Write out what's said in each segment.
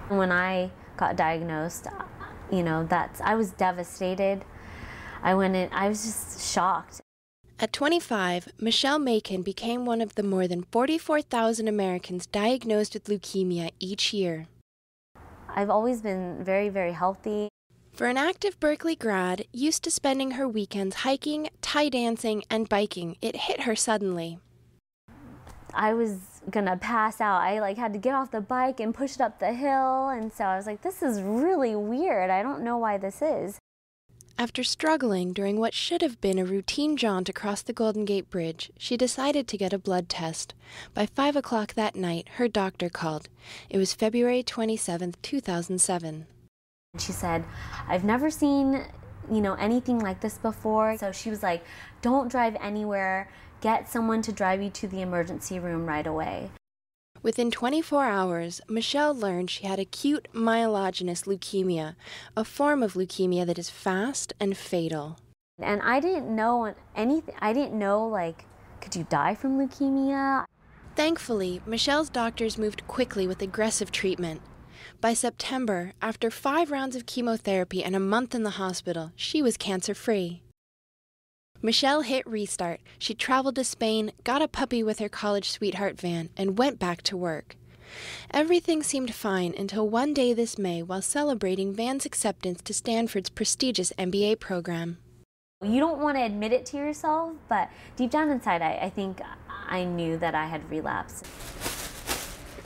When I got diagnosed, I was devastated. I was just shocked. At 25, Michelle Macon became one of the more than 44,000 Americans diagnosed with leukemia each year. I've always been very, very healthy. For an active Berkeley grad, used to spending her weekends hiking, Thai dancing, and biking, it hit her suddenly. I was gonna pass out. I had to get off the bike and push it up the hill, and so I was like, this is really weird. I don't know why this is. After struggling during what should have been a routine jaunt across the Golden Gate Bridge, she decided to get a blood test. By 5 o'clock that night, her doctor called. It was February 27, 2007. She said, I've never seen, anything like this before. So she was like, don't drive anywhere. Get someone to drive you to the emergency room right away. Within 24 hours, Michelle learned she had acute myelogenous leukemia, a form of leukemia that is fast and fatal. And I didn't know anything. I didn't know, could you die from leukemia? Thankfully, Michelle's doctors moved quickly with aggressive treatment. By September, after 5 rounds of chemotherapy and a month in the hospital, she was cancer-free. Michelle hit restart. She traveled to Spain, got a puppy with her college sweetheart Van, and went back to work. Everything seemed fine until one day this May while celebrating Van's acceptance to Stanford's prestigious MBA program. You don't want to admit it to yourself, but deep down inside, I think I knew that I had relapsed.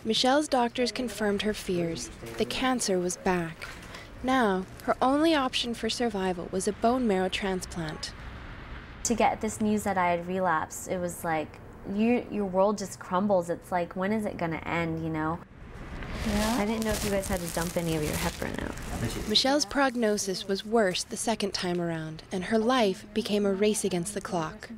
Michelle's doctors confirmed her fears. The cancer was back. Now, her only option for survival was a bone marrow transplant. To get this news that I had relapsed, it was like your world just crumbles. It's like, when is it going to end, Yeah. I didn't know if you guys had to dump any of your heparin out. Michelle's prognosis was worse the second time around, and her life became a race against the clock.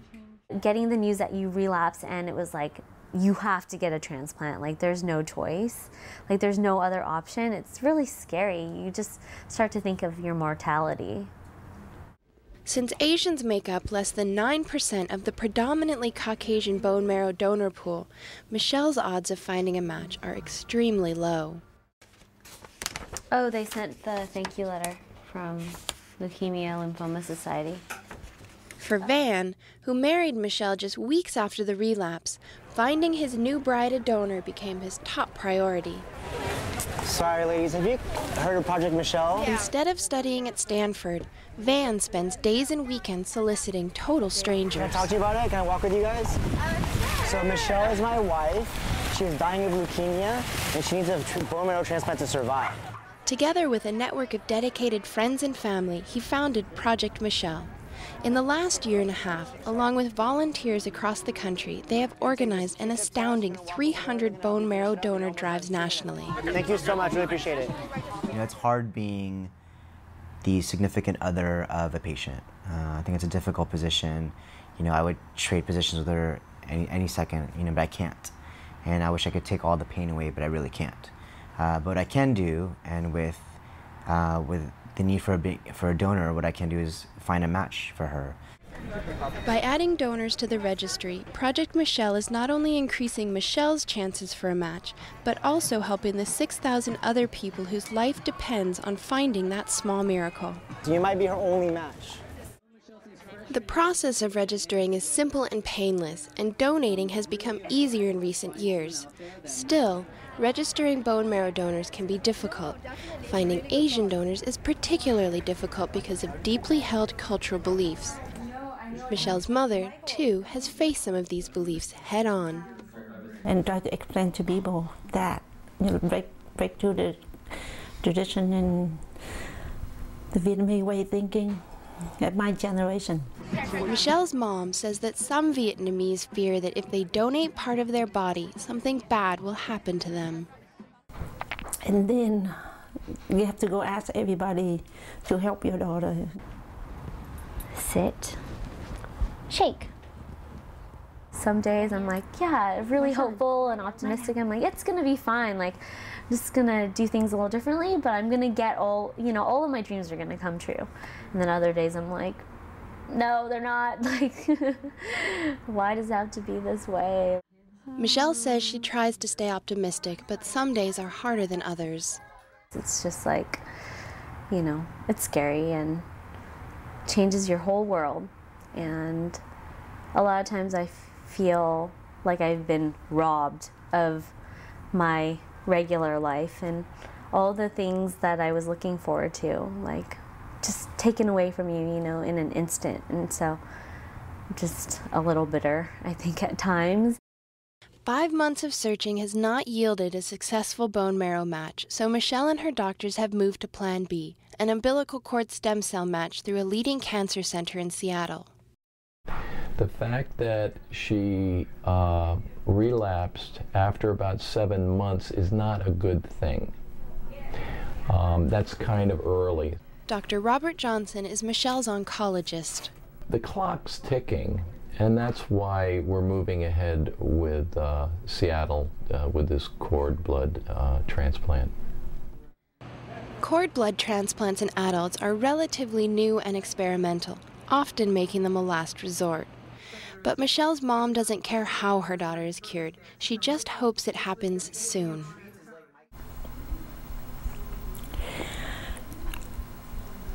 Getting the news that you relapse, and it was like, you have to get a transplant. There's no choice. There's no other option. It's really scary. You just start to think of your mortality. Since Asians make up less than 9% of the predominantly Caucasian bone marrow donor pool, Michelle's odds of finding a match are extremely low. Oh, they sent the thank you letter from Leukemia Lymphoma Society. For Van, who married Michelle just weeks after the relapse, finding his new bride a donor became his top priority. Sorry, ladies, have you heard of Project Michelle? Instead of studying at Stanford, Van spends days and weekends soliciting total strangers. Can I talk to you about it? Can I walk with you guys? So Michelle is my wife. She's dying of leukemia, and she needs a bone marrow transplant to survive. Together with a network of dedicated friends and family, he founded Project Michelle. In the last year and a half, along with volunteers across the country, they have organized an astounding 300 bone marrow donor drives nationally. Thank you so much, really appreciate it. It's hard being the significant other of a patient. I think it's a difficult position. I would trade positions with her any second, but I can't. And I wish I could take all the pain away, but I really can't. But what I can do, and with the need for a donor, what I can do is find a match for her. By adding donors to the registry, Project Michelle is not only increasing Michelle's chances for a match, but also helping the 6,000 other people whose life depends on finding that small miracle. You might be her only match. The process of registering is simple and painless, and donating has become easier in recent years. Still, registering bone marrow donors can be difficult. Finding Asian donors is particularly difficult because of deeply held cultural beliefs. Michelle's mother, too, has faced some of these beliefs head-on. And try to explain to people that, break through the tradition and the Vietnamese way of thinking at my generation. Michelle's mom says that some Vietnamese fear that if they donate part of their body, something bad will happen to them. And then you have to go ask everybody to help your daughter. Sit. Shake. Some days I'm like, yeah, really hopeful and optimistic. I'm like, it's gonna be fine. I'm just gonna do things a little differently, but I'm gonna get all of my dreams are gonna come true. And then other days I'm like, no, they're not. Why does it have to be this way? Michelle says she tries to stay optimistic, but some days are harder than others. It's just like, you know, it's scary and changes your whole world. And a lot of times I feel like I've been robbed of my regular life and all the things that I was looking forward to, like just taken away from you, you know, in an instant. And so I'm just a little bitter, I think, at times. 5 months of searching has not yielded a successful bone marrow match, so Michelle and her doctors have moved to Plan B, an umbilical cord stem cell match through a leading cancer center in Seattle. The fact that she relapsed after about 7 months is not a good thing. That's kind of early. Dr. Robert Johnson is Michelle's oncologist. The clock's ticking, and that's why we're moving ahead with Seattle with this cord blood transplant. Cord blood transplants in adults are relatively new and experimental, often making them a last resort. But Michelle's mom doesn't care how her daughter is cured. She just hopes it happens soon.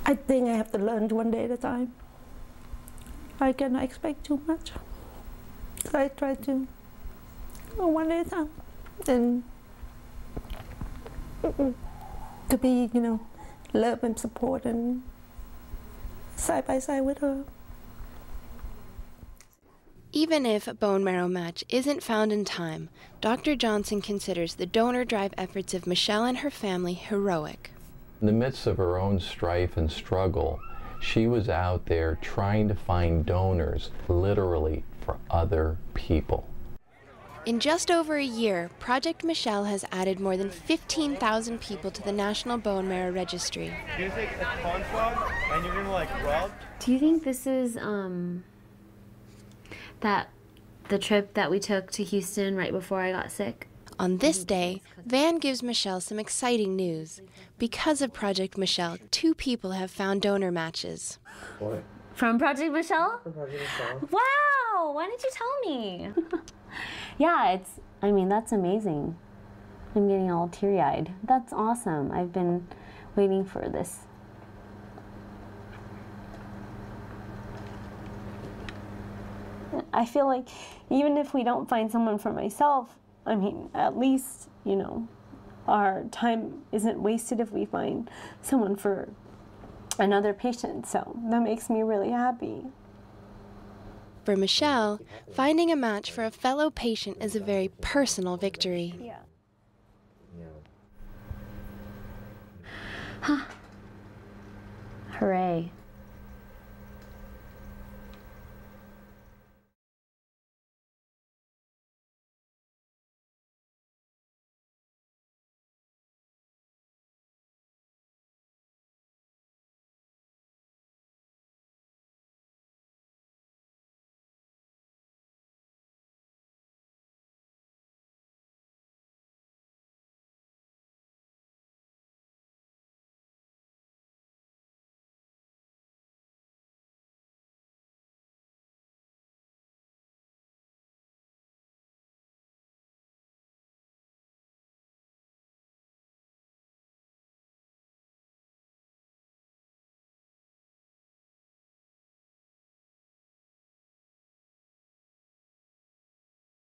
I think I have to learn one day at a time. I cannot expect too much. So I try to go one day at a time. And to be, you know, love and support and side by side with her. Even if a bone marrow match isn't found in time, Dr. Johnson considers the donor drive efforts of Michelle and her family heroic. In the midst of her own strife and struggle, she was out there trying to find donors, literally, for other people. In just over a year, Project Michelle has added more than 15,000 people to the National Bone Marrow Registry. You're gonna take a corn frog and you're gonna like rub. Do you think this is the trip that we took to Houston right before I got sick? On this day, Van gives Michelle some exciting news. Because of Project Michelle, 2 people have found donor matches. What? From Project Michelle? From Project Michelle. Wow! Why didn't you tell me? Yeah, I mean, that's amazing. I'm getting all teary-eyed. That's awesome. I've been waiting for this. I feel like even if we don't find someone for myself, I mean, at least, you know, our time isn't wasted if we find someone for another patient. So that makes me really happy. For Michelle, finding a match for a fellow patient is a very personal victory. Yeah. Huh. Hooray.